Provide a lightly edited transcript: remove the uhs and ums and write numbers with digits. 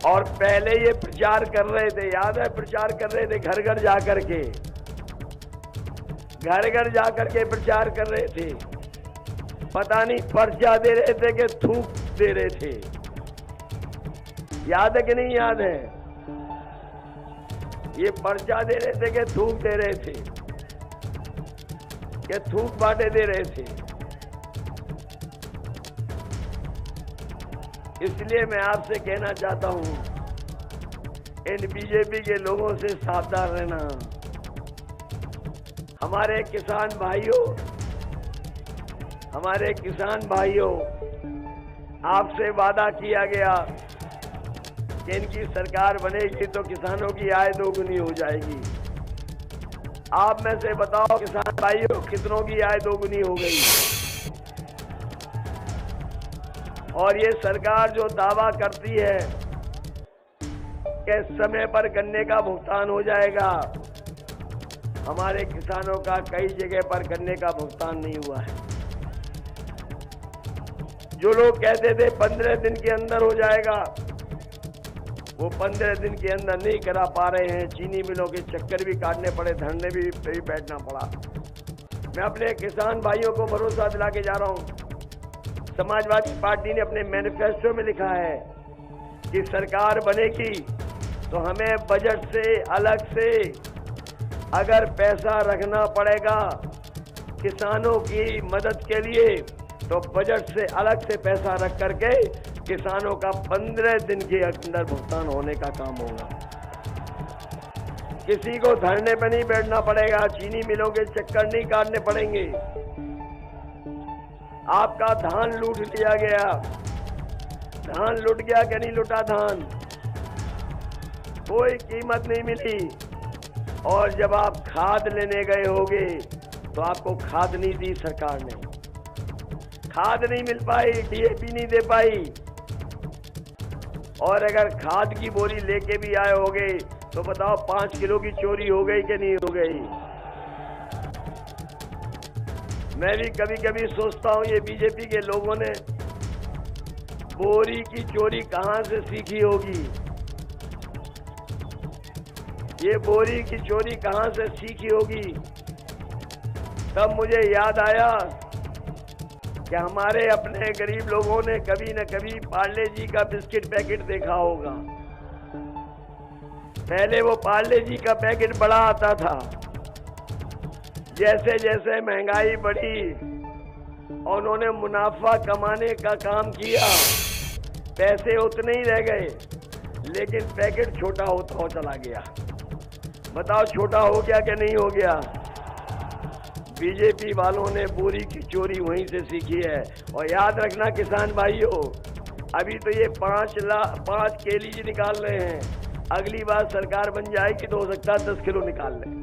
और पहले ये प्रचार कर रहे थे, याद है, प्रचार कर रहे थे घर घर जाकर के, घर घर जाकर के प्रचार कर रहे थे। पता नहीं पर्चा दे रहे थे कि थूक दे रहे थे। याद है कि नहीं याद है? ये पर्चा दे रहे थे कि थूक दे रहे थे, कि थूक बांटे दे रहे थे। इसलिए मैं आपसे कहना चाहता हूं, इन बीजेपी के लोगों से सावधान रहना। हमारे किसान भाइयों, आपसे वादा किया गया कि इनकी सरकार बनेगी तो किसानों की आय दोगुनी हो जाएगी। आप में से बताओ किसान भाइयों, कितनों की आय दोगुनी हो गई? और ये सरकार जो दावा करती है कि समय पर गन्ने का भुगतान हो जाएगा, हमारे किसानों का कई जगह पर गन्ने का भुगतान नहीं हुआ है। जो लोग कहते थे 15 दिन के अंदर हो जाएगा, वो 15 दिन के अंदर नहीं करा पा रहे हैं। चीनी मिलों के चक्कर भी काटने पड़े, धरने भी बैठना पड़ा। मैं अपने किसान भाइयों को भरोसा दिला के जा रहा हूं, समाजवादी पार्टी ने अपने मैनिफेस्टो में लिखा है कि सरकार बनेगी तो हमें बजट से अलग से अगर पैसा रखना पड़ेगा किसानों की मदद के लिए, तो बजट से अलग से पैसा रख करके किसानों का 15 दिन के अंदर भुगतान होने का काम होगा। किसी को धरने पर नहीं बैठना पड़ेगा, चीनी मिलों के चक्कर नहीं काटने पड़ेंगे। आपका धान लूट लिया गया, धान लूट गया कि नहीं लूटा धान, कोई कीमत नहीं मिली। और जब आप खाद लेने गए होगे तो आपको खाद नहीं दी सरकार ने, खाद नहीं मिल पाई, डीएपी नहीं दे पाई। और अगर खाद की बोरी लेके भी आए होगे तो बताओ 5 किलो की चोरी हो गई कि नहीं हो गई? मैं भी कभी कभी सोचता हूं, ये बीजेपी के लोगों ने बोरी की चोरी कहां से सीखी होगी? ये बोरी की चोरी कहां से सीखी होगी? तब मुझे याद आया कि हमारे अपने गरीब लोगों ने कभी न कभी पार्ले जी का बिस्किट पैकेट देखा होगा। पहले वो पार्ले जी का पैकेट बड़ा आता था, जैसे जैसे महंगाई बढ़ी और उन्होंने मुनाफा कमाने का काम किया, पैसे उतने ही रह गए, लेकिन पैकेट छोटा होता चला गया। बताओ छोटा हो गया कि नहीं हो गया? बीजेपी वालों ने बोरी की चोरी वहीं से सीखी है। और याद रखना किसान भाइयों, अभी तो ये 5 KG निकाल रहे हैं, अगली बार सरकार बन जाएगी तो हो सकता है 10 किलो निकाल लें।